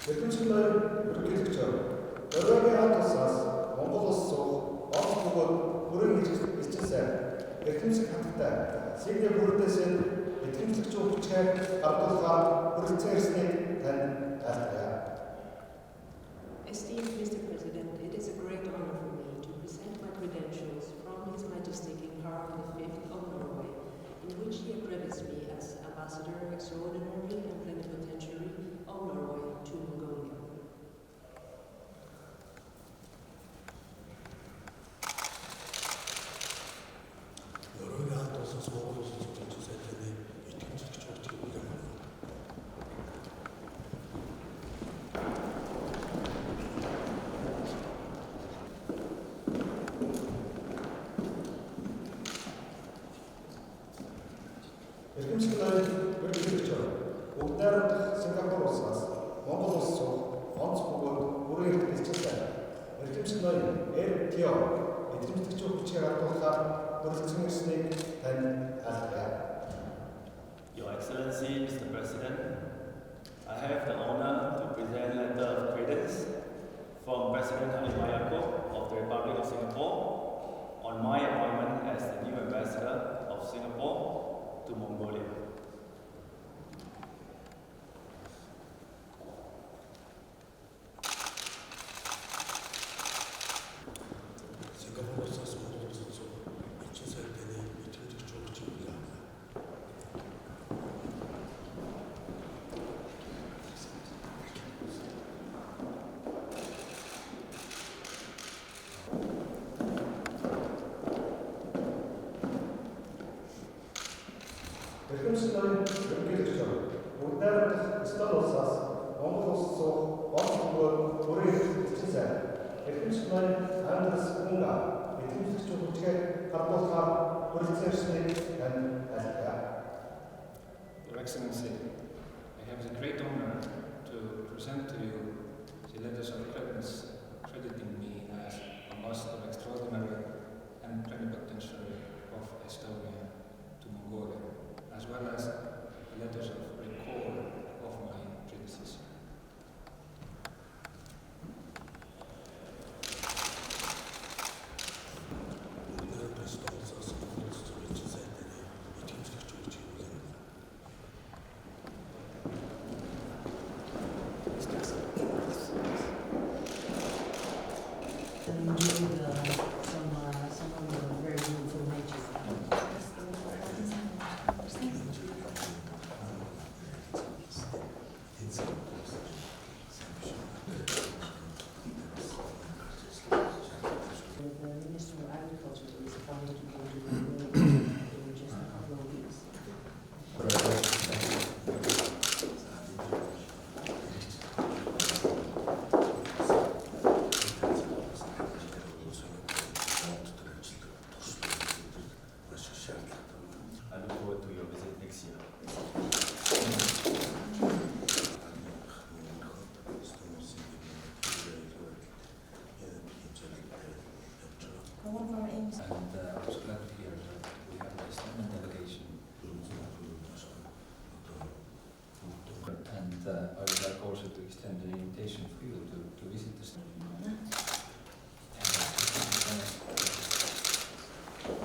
Эрдэмтэн ерөнхийлөгч Оройгийн хамт улсаас Монгол улс суух онц бөгөөд бүрэн эзэн сайн эрдэмтэн хатагтай Сидней бүрдээс эрдэмтлэгчийн хүчээр гардуулахаар хүрэлцэн ирснийг танд айлтгая. Esteemed Mr. President, it is a great honor for me to present my credentials from His Majesty King Harald V of Norway, in which he accredits me as Ambassador Extraordinary and Plenipotentiary of Norway to Mongolia. Эрдэмтэн ерөнхийлөгч бүгд найрамдах Сингапур улсаас Монгол улс суух онц бөгөөд бүрэн эзэн сайн эрдэмтэн ЭРТО эрдэмтлэгчийн хүчээр гардуулахаар хүрэлцэн ирснийг танд айлтгая. Your Excellency, Mr. President, I have the honor to present a letter of credence from President Alimayako of the Republic of Singapore on my appointment as the new ambassador of Singapore to Mongolia. Эрдэмтэн ерөнхийлөгч бүгд найрамдах Эстони улсаас Монгол улс суух онц бөгөөд бүрэн эзэн сайн эрдэмтэн Андерс Унга эрдэмтлэгчийн хүчээр гардуулахаар хүрэлцэн ирснийг танд айлтгая. Your Excellency, I have the great honor to present to you the letters of credence crediting me as Ambassador Extraordinary and Plenipotentiary of Estonia to Mongolia, as well as letters of recall of my predecessor. Some of the very beautiful nature. The Minister of Agriculture is appointed to go to Mongolia in just a couple of weeks. I look forward to your visit next year. One of our aims. And I was glad to hear that we have a Estonian delegation. And I would like also to extend an invitation for you to visit Estonia.